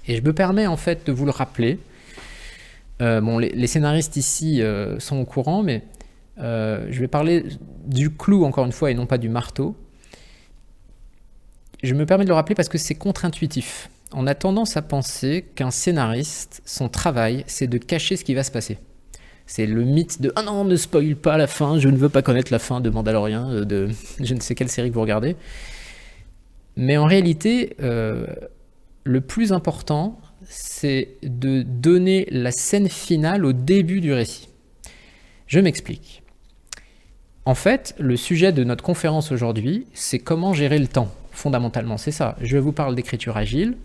Et je me permets en fait de vous le rappeler. Bon, les scénaristes ici sont au courant, mais je vais parler du clou encore une fois et non pas du marteau. Je me permets de le rappeler parce que c'est contre-intuitif. On a tendance à penser qu'un scénariste, son travail, c'est de cacher ce qui va se passer. C'est le mythe de « Ah non, ne spoil pas la fin, je ne veux pas connaître la fin de Mandalorian, de je ne sais quelle série que vous regardez. » Mais en réalité, le plus important, c'est de donner la scène finale au début du récit. Je m'explique. En fait, le sujet de notre conférence aujourd'hui, c'est comment gérer le temps. Fondamentalement, c'est ça. Je vous parle d'écriture agile,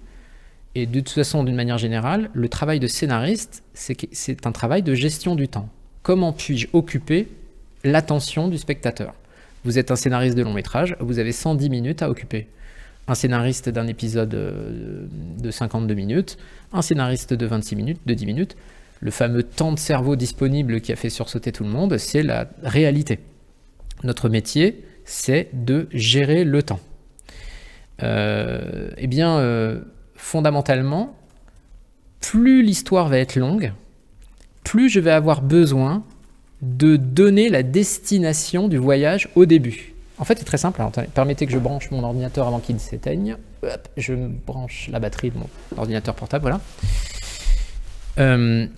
et de toute façon, d'une manière générale, le travail de scénariste, c'est un travail de gestion du temps. Comment puis-je occuper l'attention du spectateur? Vous êtes un scénariste de long métrage, vous avez 110 minutes à occuper. Un scénariste d'un épisode de 52 minutes, un scénariste de 26 minutes, de 10 minutes. Le fameux temps de cerveau disponible qui a fait sursauter tout le monde, c'est la réalité. Notre métier, c'est de gérer le temps. Fondamentalement, plus l'histoire va être longue, plus je vais avoir besoin de donner la destination du voyage au début. En fait, c'est très simple. Alors, permettez que je branche mon ordinateur avant qu'il s'éteigne. Hop, je branche la batterie de mon ordinateur portable, voilà.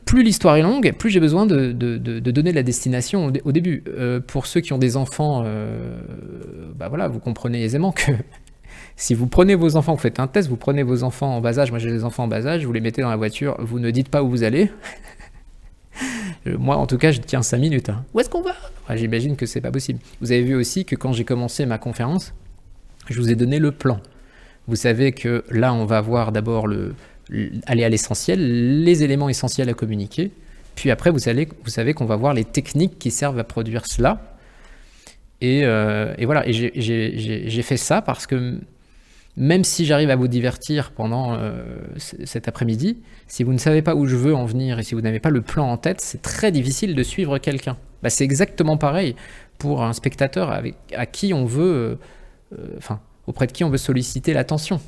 Plus l'histoire est longue, plus j'ai besoin de donner la destination au début. Pour ceux qui ont des enfants, voilà, vous comprenez aisément que si vous prenez vos enfants, vous faites un test, vous prenez vos enfants en bas âge, moi j'ai des enfants en bas âge, vous les mettez dans la voiture, vous ne dites pas où vous allez. Moi, en tout cas, je tiens 5 minutes. Hein. Où est-ce qu'on va? J'imagine que c'est pas possible. Vous avez vu aussi que quand j'ai commencé ma conférence, je vous ai donné le plan. Vous savez que là, on va voir d'abord aller à l'essentiel, les éléments essentiels à communiquer. Puis après, vous savez qu'on va voir les techniques qui servent à produire cela. Et voilà. Et j'ai fait ça parce que même si j'arrive à vous divertir pendant cet après-midi, si vous ne savez pas où je veux en venir et si vous n'avez pas le plan en tête, c'est très difficile de suivre quelqu'un. C'est exactement pareil pour un spectateur à qui on veut, auprès de qui on veut solliciter l'attention.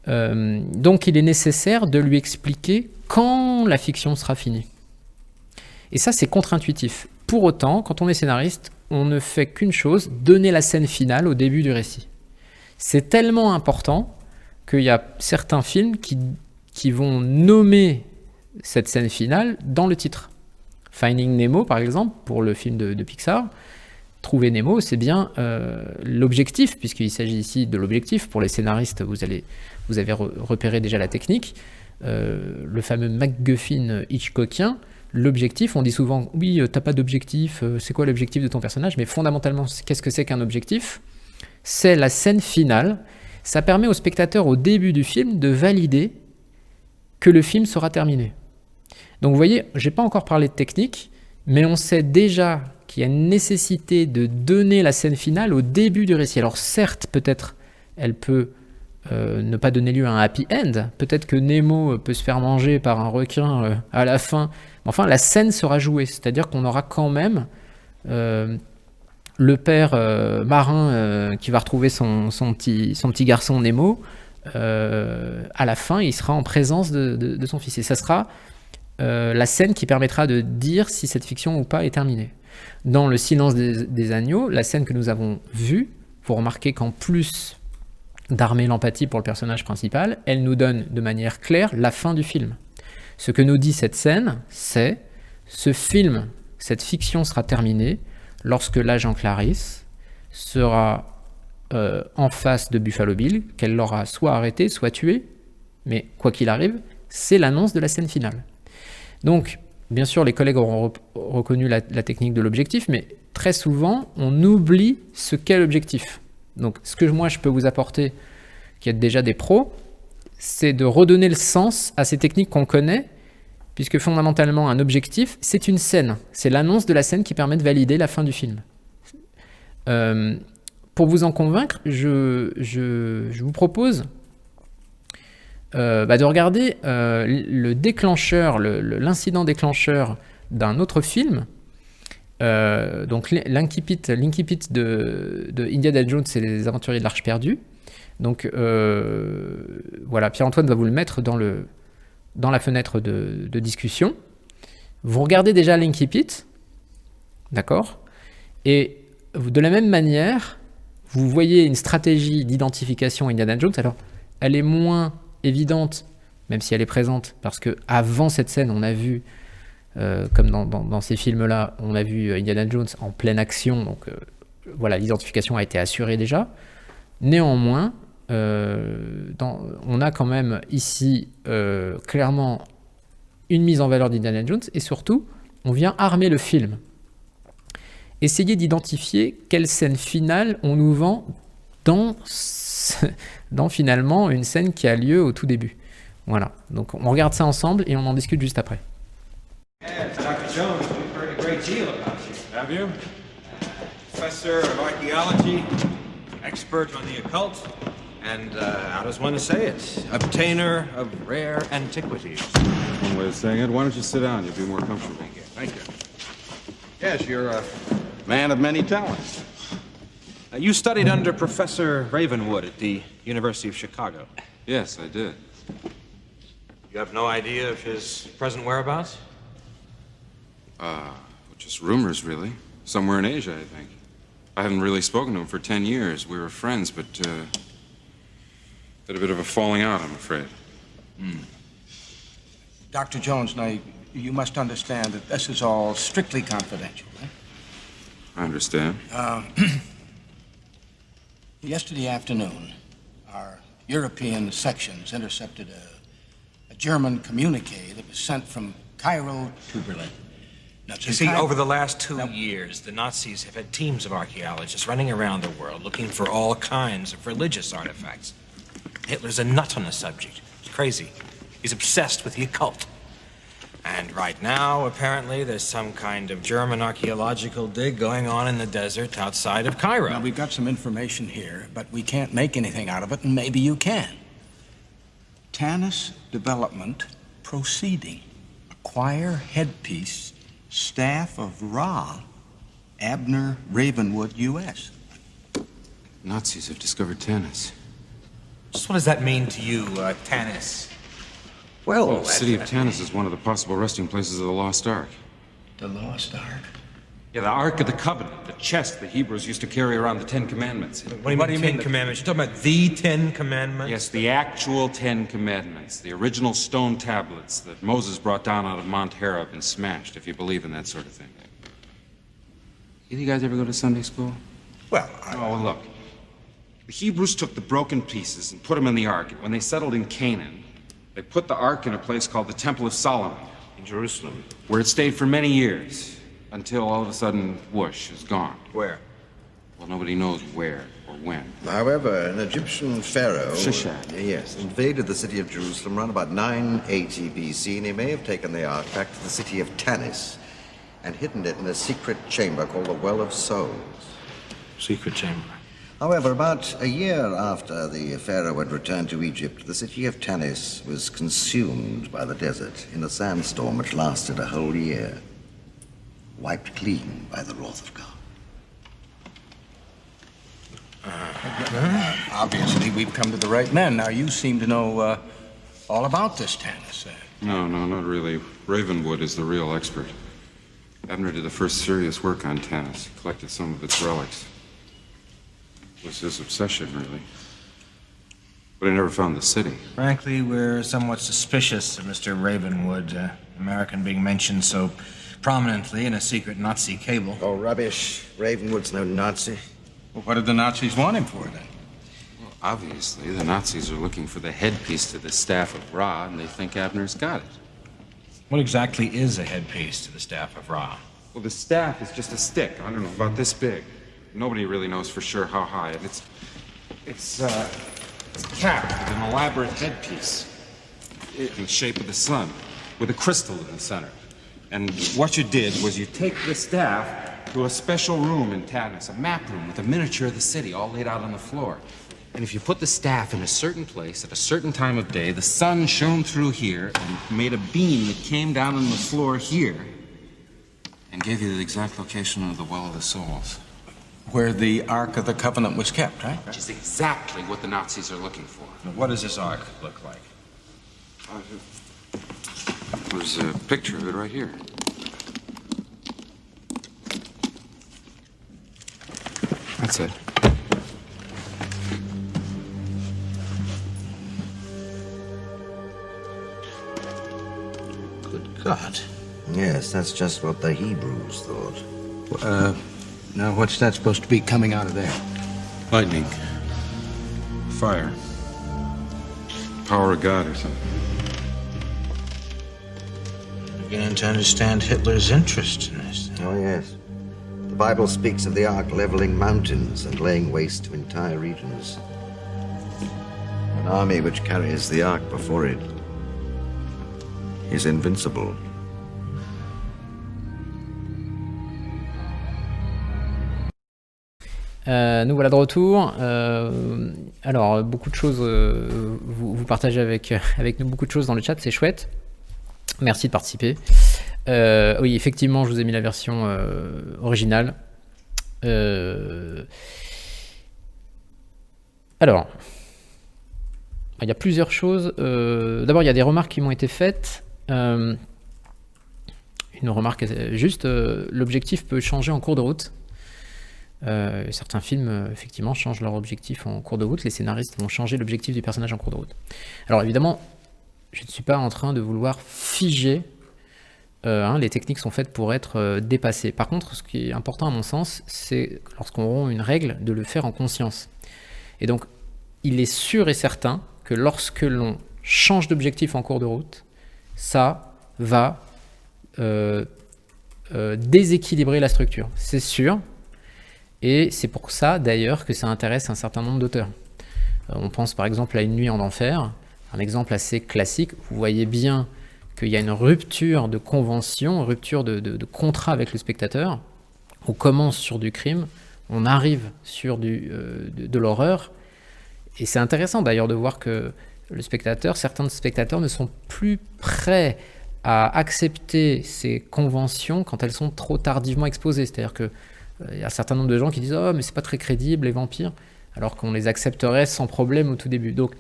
Donc il est nécessaire de lui expliquer quand la fiction sera finie. Et ça, c'est contre-intuitif. Pour autant, quand on est scénariste, on ne fait qu'une chose, donner la scène finale au début du récit. C'est tellement important qu'il y a certains films qui vont nommer cette scène finale dans le titre. Finding Nemo, par exemple, pour le film de Pixar, Trouver Nemo, c'est bien l'objectif, puisqu'il s'agit ici de l'objectif. Pour les scénaristes, vous avez repéré déjà la technique. Le fameux MacGuffin Hitchcockien, l'objectif, on dit souvent, oui, t'as pas d'objectif, c'est quoi l'objectif de ton personnage? Mais fondamentalement, qu'est-ce que c'est qu'un objectif? C'est la scène finale. Ça permet au spectateur, au début du film, de valider que le film sera terminé. Donc vous voyez, je n'ai pas encore parlé de technique, mais on sait déjà qu'il y a une nécessité de donner la scène finale au début du récit. Alors certes, peut-être, elle peut ne pas donner lieu à un happy end. Peut-être que Nemo peut se faire manger par un requin à la fin. Mais enfin, la scène sera jouée. C'est-à-dire qu'on aura quand même le père marin qui va retrouver son petit garçon Nemo. À la fin, il sera en présence de son fils. Et ça sera la scène qui permettra de dire si cette fiction ou pas est terminée. Dans Le Silence des agneaux, la scène que nous avons vue, vous remarquez qu'en plus d'armer l'empathie pour le personnage principal, elle nous donne de manière claire la fin du film. Ce que nous dit cette scène, c'est ce film, cette fiction sera terminée lorsque l'agent Clarisse sera en face de Buffalo Bill, qu'elle l'aura soit arrêté, soit tué, mais quoi qu'il arrive, c'est l'annonce de la scène finale. Donc, bien sûr, les collègues auront reconnu la technique de l'objectif, mais très souvent, on oublie ce qu'est l'objectif. Donc, ce que moi, je peux vous apporter, qui êtes déjà des pros, c'est de redonner le sens à ces techniques qu'on connaît, puisque fondamentalement, un objectif, c'est une scène. C'est l'annonce de la scène qui permet de valider la fin du film. Pour vous en convaincre, je vous propose de regarder le déclencheur, l'incident déclencheur d'un autre film. Donc l'incipit de Indiana Jones et les aventuriers de l'Arche perdue. Donc voilà, Pierre-Antoine va vous le mettre dans la fenêtre de discussion. Vous regardez déjà l'Incipit, d'accord? Et de la même manière, vous voyez une stratégie d'identification Indiana Jones. Alors, elle est moins évidente, même si elle est présente, parce que avant cette scène, on a vu, comme dans ces films-là, on a vu Indiana Jones en pleine action, donc voilà, l'identification a été assurée déjà. Néanmoins, on a quand même ici clairement une mise en valeur d'Indiana Jones, et surtout, on vient armer le film. Essayez d'identifier quelle scène finale on nous vend dans finalement une scène qui a lieu au tout début. Voilà, donc on regarde ça ensemble et on en discute juste après. Dr. Jones, we've heard a great deal about you. Have you? Professor of archaeology, expert on the occult, and how does one say it? Obtainer of rare antiquities. One way of saying it. Why don't you sit down? You'll be more comfortable. Thank you. Yes, you're a Man of many talents. You studied under Professor Ravenwood at the University of Chicago. Yes, I did. You have no idea of his present whereabouts? Just rumors, really. Somewhere in Asia, I think. I haven't really spoken to him for 10 years. We were friends, but had a bit of a falling out, I'm afraid. Dr. Jones, now, you must understand that this is all strictly confidential, eh? I understand. Yesterday afternoon, our European sections intercepted a German communique that was sent from Cairo to Berlin. Now, You see, over the last 2 years, the Nazis have had teams of archaeologists running around the world looking for all kinds of religious artifacts. Hitler's a nut on the subject. He's crazy. He's obsessed with the occult. And right now, apparently, there's some kind of German archaeological dig going on in the desert outside of Cairo. Now, we've got some information here, but we can't make anything out of it, and maybe you can. Tanis development proceeding. Acquire headpiece, staff of Ra, Abner Ravenwood, U.S. Nazis have discovered Tanis. Just what does that mean to you, Tanis? Well, the city of Tanis is one of the possible resting places of the Lost Ark. The Lost Ark. Yeah, the Ark of the Covenant, the chest the Hebrews used to carry around the Ten Commandments. What do you mean, Ten Commandments? You're talking about the Ten Commandments? Yes, the actual Ten Commandments, the original stone tablets that Moses brought down out of Mount Horeb and smashed, if you believe in that sort of thing. You guys ever go to Sunday school? Well, Oh, look. The Hebrews took the broken pieces and put them in the Ark, and when they settled in Canaan, they put the Ark in a place called the Temple of Solomon, In Jerusalem. where it stayed for many years, until all of a sudden, whoosh, is gone. Where? Well, nobody knows where or when. However, an Egyptian pharaoh Shishak. yes, invaded the city of Jerusalem around about 980 BC, and he may have taken the ark back to the city of Tanis and hidden it in a secret chamber called the Well of Souls. Secret chamber. However, about a year after the pharaoh had returned to Egypt, the city of Tanis was consumed by the desert in a sandstorm which lasted a whole year, wiped clean by the wrath of God. obviously, we've come to the right men. Now, you seem to know all about this, Tanis. No, not really. Ravenwood is the real expert. Abner did the first serious work on Tanis, collected some of its relics. It was his obsession, really. But he never found the city. Frankly, we're somewhat suspicious of Mr. Ravenwood, American being mentioned so prominently in a secret Nazi cable. Oh, rubbish. Ravenwood's no Nazi. Well, what did the Nazis want him for, then? Well, obviously, the Nazis are looking for the headpiece to the staff of Ra, and they think Abner's got it. What exactly is a headpiece to the staff of Ra? Well, the staff is just a stick, I don't know, about this big. Nobody really knows for sure how high, and it's capped with an elaborate headpiece in the shape of the sun, with a crystal in the center. And what you did was you take the staff to a special room in Tanis, a map room with a miniature of the city all laid out on the floor. And if you put the staff in a certain place at a certain time of day, the sun shone through here and made a beam that came down on the floor here and gave you the exact location of the Well of the Souls. Where the Ark of the Covenant was kept, right? Which is exactly what the Nazis are looking for. What does this ark look like? There's a picture of it right here. That's it. Good God. Yes, that's just what the Hebrews thought. Now what's that supposed to be coming out of there? Lightning. Fire. Power of God or something. Beginning to understand Hitler's interest in this. Oh, yes. The Bible speaks of the Ark leveling mountains and laying waste to entire regions. An army which carries the Ark before it is invincible. Nous voilà de retour. Alors, beaucoup de choses, vous partagez avec nous beaucoup de choses dans le chat, c'est chouette. Merci de participer. Oui, effectivement, je vous ai mis la version originale. Alors, il y a plusieurs choses. D'abord, il y a des remarques qui m'ont été faites. Une remarque juste, l'objectif peut changer en cours de route. Certains films, effectivement, changent leur objectif en cours de route. Les scénaristes vont changer l'objectif du personnage en cours de route. Alors, évidemment, je ne suis pas en train de vouloir figer. Les techniques sont faites pour être dépassées. Par contre, ce qui est important à mon sens, c'est lorsqu'on rompt une règle, de le faire en conscience. Et donc, il est sûr et certain que lorsque l'on change d'objectif en cours de route, ça va déséquilibrer la structure. C'est sûr. Et c'est pour ça, d'ailleurs, que ça intéresse un certain nombre d'auteurs. On pense par exemple à Une nuit en enfer, un exemple assez classique. Vous voyez bien qu'il y a une rupture de convention, une rupture de contrat avec le spectateur. On commence sur du crime, on arrive sur de l'horreur. Et c'est intéressant d'ailleurs de voir que certains spectateurs ne sont plus prêts à accepter ces conventions quand elles sont trop tardivement exposées. C'est-à-dire que il y a un certain nombre de gens qui disent « Oh, mais c'est pas très crédible, les vampires », alors qu'on les accepterait sans problème au tout début. Donc,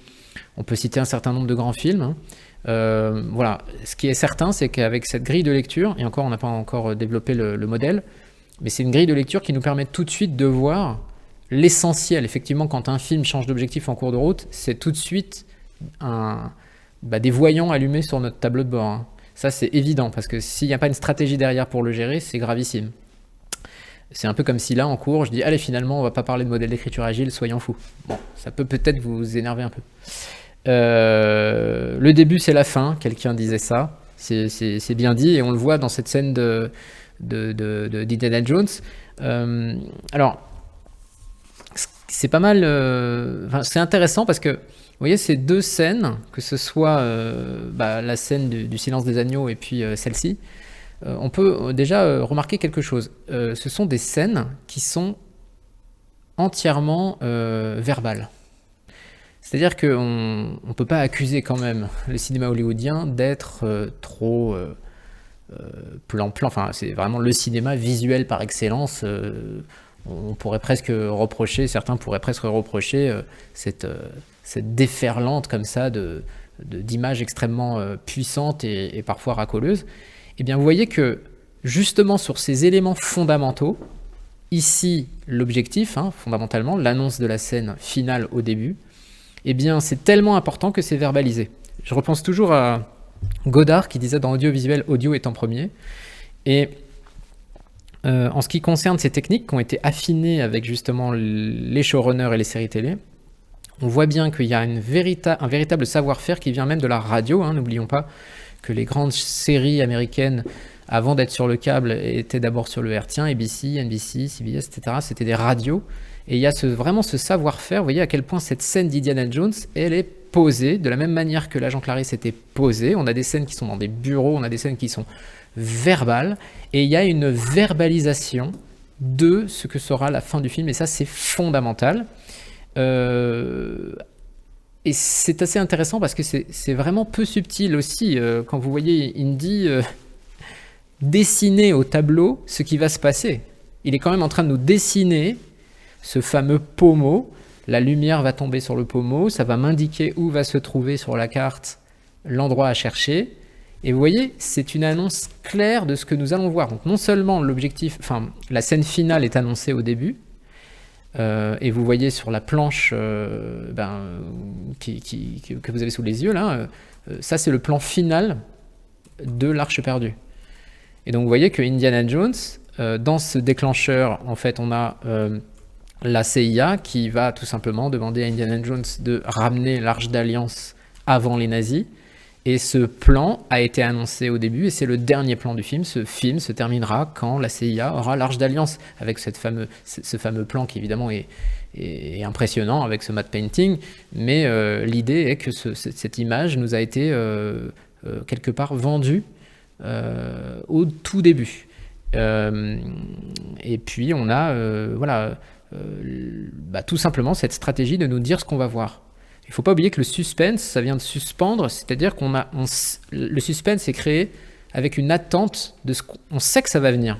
on peut citer un certain nombre de grands films. Voilà. Ce qui est certain, c'est qu'avec cette grille de lecture, et encore, on n'a pas encore développé le modèle, mais c'est une grille de lecture qui nous permet tout de suite de voir l'essentiel. Effectivement, quand un film change d'objectif en cours de route, c'est tout de suite des voyants allumés sur notre tableau de bord. Hein. Ça, c'est évident, parce que s'il n'y a pas une stratégie derrière pour le gérer, c'est gravissime. C'est un peu comme si là, en cours, je dis « Allez, finalement, on va pas parler de modèle d'écriture agile, soyons fous ». Bon, ça peut peut-être vous énerver un peu. Le début, c'est la fin, quelqu'un disait ça. C'est bien dit, et on le voit dans cette scène d'Indiana Jones. Alors, c'est pas mal... c'est intéressant parce que, vous voyez, ces deux scènes, que ce soit la scène du Silence des Agneaux et puis celle-ci, on peut déjà remarquer quelque chose. Ce sont des scènes qui sont entièrement verbales. C'est-à-dire qu'on ne peut pas accuser quand même le cinéma hollywoodien d'être trop plan-plan. Enfin, c'est vraiment le cinéma visuel par excellence. On pourrait presque reprocher, certains pourraient presque reprocher cette déferlante comme ça d'images extrêmement puissantes et parfois racoleuses. Eh bien, vous voyez que, justement, sur ces éléments fondamentaux, ici, l'objectif, fondamentalement, l'annonce de la scène finale au début, eh bien, c'est tellement important que c'est verbalisé. Je repense toujours à Godard qui disait dans audiovisuel, audio est en premier. Et en ce qui concerne ces techniques qui ont été affinées avec, justement, les showrunners et les séries télé, on voit bien qu'il y a un véritable savoir-faire qui vient même de la radio. N'oublions pas que les grandes séries américaines, avant d'être sur le câble, étaient d'abord sur le hertzien, ABC, NBC, CBS, etc. C'était des radios. Et il y a vraiment ce savoir-faire. Vous voyez à quel point cette scène d'Indiana Jones, elle est posée, de la même manière que l'agent Clarisse était posée. On a des scènes qui sont dans des bureaux, on a des scènes qui sont verbales. Et il y a une verbalisation de ce que sera la fin du film. Et ça, c'est fondamental. Et c'est assez intéressant parce que c'est vraiment peu subtil aussi. Quand vous voyez Indy dessiner au tableau ce qui va se passer. Il est quand même en train de nous dessiner ce fameux pommeau. La lumière va tomber sur le pommeau, ça va m'indiquer où va se trouver sur la carte l'endroit à chercher. Et vous voyez, c'est une annonce claire de ce que nous allons voir. Donc non seulement la scène finale est annoncée au début, et vous voyez sur la planche que vous avez sous les yeux, là, ça c'est le plan final de l'Arche perdue. Et donc vous voyez que Indiana Jones, dans ce déclencheur, en fait, on a la CIA qui va tout simplement demander à Indiana Jones de ramener l'Arche d'Alliance avant les nazis. Et ce plan a été annoncé au début, et c'est le dernier plan du film. Ce film se terminera quand la CIA aura l'Arche d'Alliance, avec ce fameux plan qui évidemment est impressionnant avec ce matte painting. Mais l'idée est que cette image nous a été quelque part vendue au tout début. Et puis on a tout simplement cette stratégie de nous dire ce qu'on va voir. Il ne faut pas oublier que le suspense, ça vient de suspendre, c'est-à-dire le suspense est créé avec une attente de ce qu'on sait que ça va venir.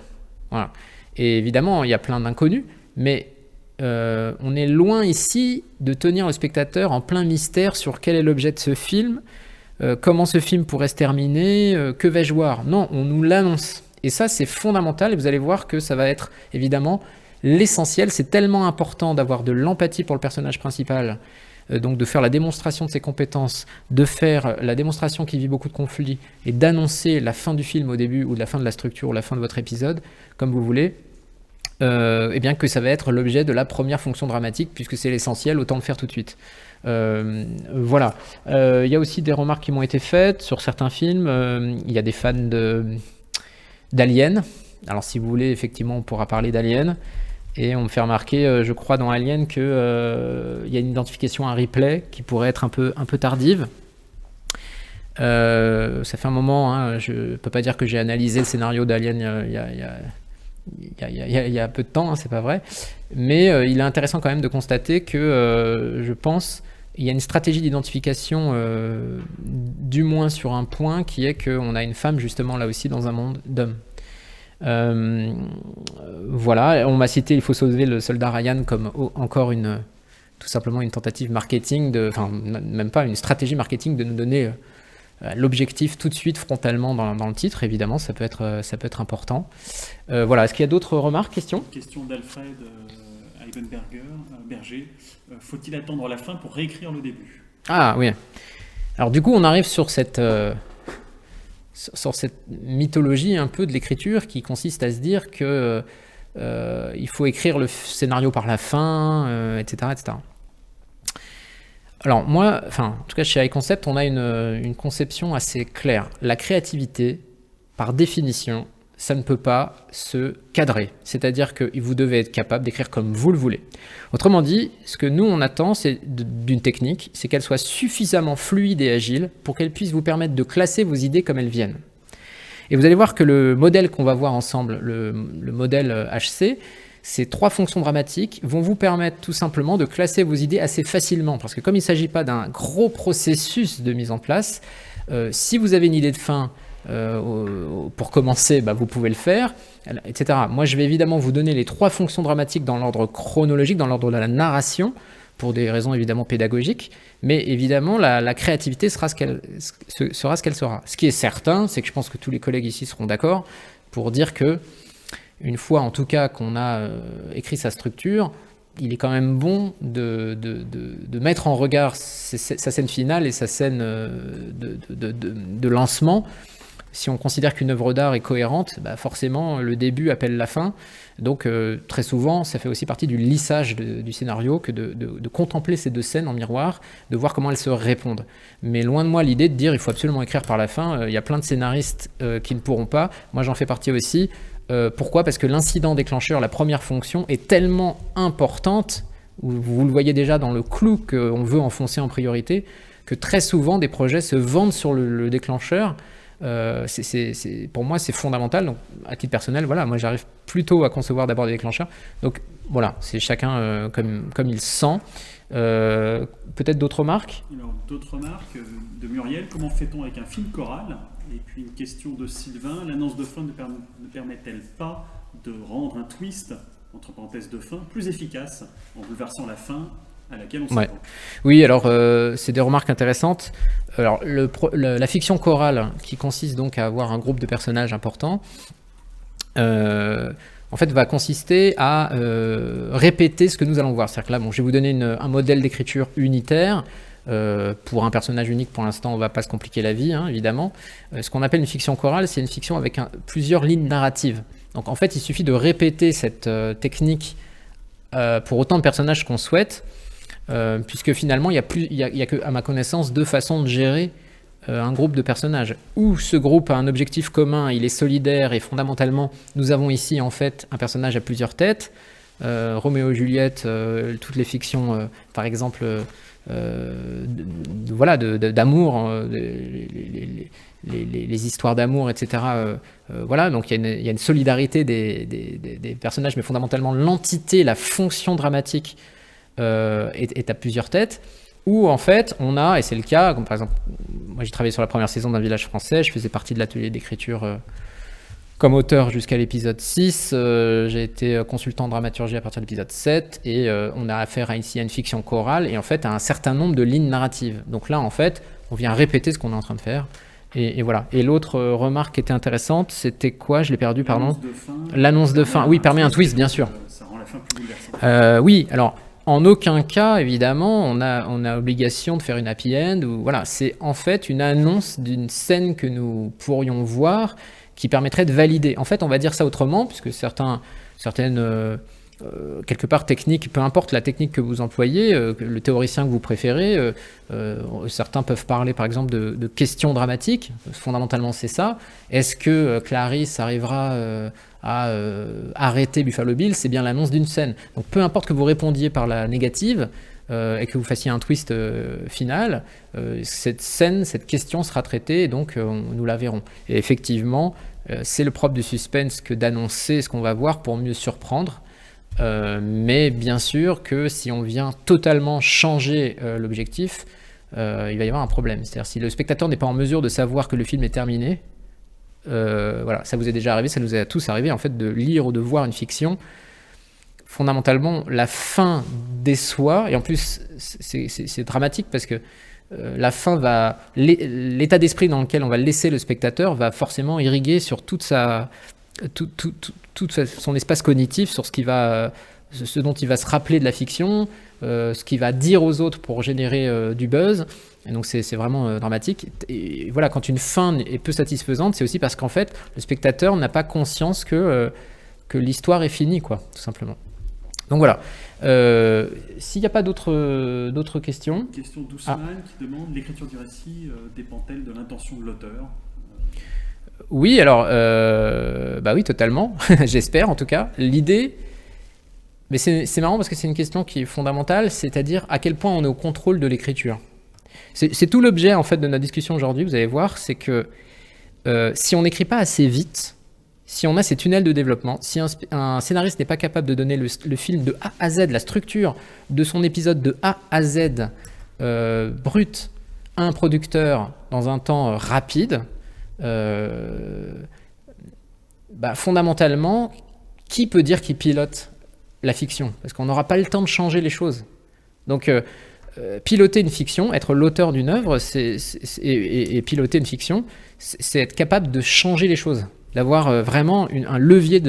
Voilà. Et évidemment, il y a plein d'inconnus, mais on est loin ici de tenir le spectateur en plein mystère sur quel est l'objet de ce film, comment ce film pourrait se terminer, que vais-je voir. Non, on nous l'annonce. Et ça, c'est fondamental, et vous allez voir que ça va être évidemment l'essentiel. C'est tellement important d'avoir de l'empathie pour le personnage principal, donc de faire la démonstration de ses compétences, de faire la démonstration qu'il vit beaucoup de conflits, et d'annoncer la fin du film au début, ou de la fin de la structure, ou la fin de votre épisode, comme vous voulez, et bien que ça va être l'objet de la première fonction dramatique, puisque c'est l'essentiel, autant le faire tout de suite. Voilà. Il y a aussi des remarques qui m'ont été faites sur certains films. Il y a des fans d'Alien. Alors si vous voulez, effectivement, on pourra parler d'Alien. Et on me fait remarquer, je crois, dans Alien, qu'il y a une identification à Ripley qui pourrait être un peu tardive. Ça fait un moment, hein, je ne peux pas dire que j'ai analysé le scénario d'Alien il y a peu de temps, hein, c'est pas vrai. Mais il est intéressant quand même de constater que, je pense, il y a une stratégie d'identification, du moins sur un point, qui est qu'on a une femme justement là aussi dans un monde d'hommes. Voilà, on m'a cité Il faut sauver le soldat Ryan comme encore tout simplement une tentative marketing, même pas une stratégie marketing de nous donner l'objectif tout de suite frontalement dans le titre. Évidemment, ça peut être important. Voilà, est-ce qu'il y a d'autres remarques, questions ? Question d'Alfred Berger. Faut-il attendre la fin pour réécrire le début ? Ah oui. Alors du coup, on arrive sur cette mythologie un peu de l'écriture qui consiste à se dire que il faut écrire le scénario par la fin, etc., etc. Alors moi, en tout cas chez iConcept, on a une conception assez claire. La créativité, par définition, ça ne peut pas se cadrer. C'est-à-dire que vous devez être capable d'écrire comme vous le voulez. Autrement dit, ce que nous on attend d'une technique, c'est qu'elle soit suffisamment fluide et agile pour qu'elle puisse vous permettre de classer vos idées comme elles viennent. Et vous allez voir que le modèle qu'on va voir ensemble, le modèle HC, ces 3 fonctions dramatiques vont vous permettre tout simplement de classer vos idées assez facilement. Parce que comme il ne s'agit pas d'un gros processus de mise en place, si vous avez une idée de fin, pour commencer, vous pouvez le faire, etc. Moi, je vais évidemment vous donner les 3 fonctions dramatiques dans l'ordre chronologique, dans l'ordre de la narration, pour des raisons évidemment pédagogiques, mais évidemment, la créativité sera ce qu'elle sera. Ce qui est certain, c'est que je pense que tous les collègues ici seront d'accord pour dire que, une fois en tout cas qu'on a écrit sa structure, il est quand même bon de mettre en regard sa scène finale et sa scène de lancement. Si on considère qu'une œuvre d'art est cohérente, forcément le début appelle la fin. Donc très souvent, ça fait aussi partie du lissage du scénario que de contempler ces 2 scènes en miroir, de voir comment elles se répondent. Mais loin de moi l'idée de dire il faut absolument écrire par la fin. Il y a plein de scénaristes qui ne pourront pas. Moi j'en fais partie aussi. Pourquoi ? Parce que l'incident déclencheur, la première fonction, est tellement importante, vous le voyez déjà dans le clou qu'on veut enfoncer en priorité, que très souvent des projets se vendent sur le déclencheur. Pour moi, c'est fondamental. Donc, à titre personnel, voilà, moi j'arrive plutôt à concevoir d'abord des déclencheurs. Donc voilà, c'est chacun comme il sent. Peut-être d'autres remarques ? Alors, d'autres remarques de Muriel. Comment fait-on avec un film choral ? Et puis une question de Sylvain. L'annonce de fin ne permet-elle pas de rendre un twist entre parenthèses, de fin, plus efficace en bouleversant la fin à laquelle on Ouais. s'attend. Oui, alors c'est des remarques intéressantes. Alors la fiction chorale, qui consiste donc à avoir un groupe de personnages importants, en fait va consister à répéter ce que nous allons voir. C'est-à-dire que là, bon, je vais vous donner un modèle d'écriture unitaire. Pour un personnage unique, pour l'instant, on ne va pas se compliquer la vie, hein, évidemment. Ce qu'on appelle une fiction chorale, c'est une fiction avec plusieurs lignes narratives. Donc en fait, il suffit de répéter cette technique pour autant de personnages qu'on souhaite, puisque finalement, il y a que, à ma connaissance, 2 façons de gérer un groupe de personnages. Ou ce groupe a un objectif commun, il est solidaire, et fondamentalement, nous avons ici en fait un personnage à plusieurs têtes. Roméo et Juliette, toutes les fictions, par exemple, d'amour, les histoires d'amour, etc. Voilà, donc il y a une solidarité des personnages, mais fondamentalement l'entité, la fonction dramatique est à plusieurs têtes. Où en fait on a, et c'est le cas, comme par exemple, moi j'ai travaillé sur la première saison d'Un village français, je faisais partie de l'atelier d'écriture comme auteur jusqu'à l'épisode 6, j'ai été consultant en dramaturgie à partir de l'épisode 7, et on a affaire ici à une fiction chorale, et en fait à un certain nombre de lignes narratives. Donc là en fait, on vient répéter ce qu'on est en train de faire, et voilà. Et l'autre remarque qui était intéressante, c'était quoi? Je l'ai perdu, pardon. L'annonce de fin, oui, permet un twist, bien sûr. Ça rend la fin plus bouleversante. Oui, alors en aucun cas, évidemment, on a obligation de faire une happy end, ou voilà, c'est en fait une annonce d'une scène que nous pourrions voir, qui permettrait de valider. En fait, on va dire ça autrement, puisque certaines, quelque part, techniques, peu importe la technique que vous employez, le théoricien que vous préférez, certains peuvent parler, par exemple, de questions dramatiques. Fondamentalement, c'est ça. Est-ce que Clarisse arrivera à arrêter Buffalo Bill? C'est bien l'annonce d'une scène. Donc, peu importe que vous répondiez par la négative, et que vous fassiez un twist final, cette scène, cette question sera traitée, et donc nous la verrons. Et effectivement, c'est le propre du suspense que d'annoncer ce qu'on va voir pour mieux surprendre, mais bien sûr que si on vient totalement changer l'objectif, il va y avoir un problème. C'est-à-dire si le spectateur n'est pas en mesure de savoir que le film est terminé, voilà, ça vous est déjà arrivé, ça nous est à tous arrivé en fait de lire ou de voir une fiction. Fondamentalement, la fin déçoit, et en plus, c'est dramatique parce que la fin va, l'état d'esprit dans lequel on va laisser le spectateur va forcément irriguer sur tout son espace cognitif, sur ce dont il va se rappeler de la fiction, ce qu'il va dire aux autres pour générer du buzz. Et donc c'est vraiment dramatique. Et voilà, quand une fin est peu satisfaisante, c'est aussi parce qu'en fait, le spectateur n'a pas conscience que l'histoire est finie, quoi, tout simplement. Donc voilà. S'il n'y a pas d'autres questions. Question d'Ousmane qui demande: l'écriture du récit dépend-elle de l'intention de l'auteur? Oui, alors, bah oui, totalement. J'espère en tout cas. L'idée, mais c'est marrant parce que c'est une question qui est fondamentale, c'est-à-dire à quel point on est au contrôle de l'écriture. C'est tout l'objet en fait de notre discussion aujourd'hui. Vous allez voir, c'est que si on n'écrit pas assez vite, si on a ces tunnels de développement, si un scénariste n'est pas capable de donner le film de A à Z, la structure de son épisode de A à Z, brut, à un producteur dans un temps rapide, bah, fondamentalement, qui peut dire qu'il pilote la fiction? Parce qu'on n'aura pas le temps de changer les choses. Donc, piloter une fiction, être l'auteur d'une œuvre, et piloter une fiction, c'est être capable de changer les choses, d'avoir vraiment un levier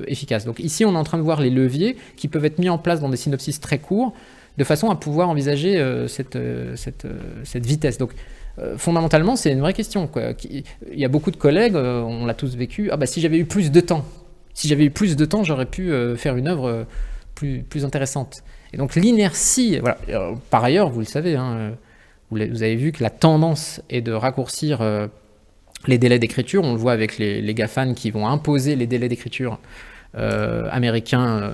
efficace. Donc ici, on est en train de voir les leviers qui peuvent être mis en place dans des synopsis très courts, de façon à pouvoir envisager cette vitesse. Donc fondamentalement, c'est une vraie question, quoi. Il y a beaucoup de collègues, on l'a tous vécu, ah bah si j'avais eu plus de temps, j'aurais pu faire une œuvre plus intéressante. Et donc l'inertie, voilà. Par ailleurs, vous le savez, hein, vous avez vu que la tendance est de raccourcir les délais d'écriture. On le voit avec les GAFAN qui vont imposer les délais d'écriture américains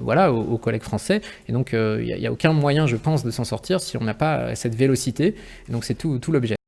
voilà, aux collègues français. Et donc il n'y a aucun moyen, je pense, de s'en sortir si on n'a pas cette vélocité. Et donc c'est tout l'objet.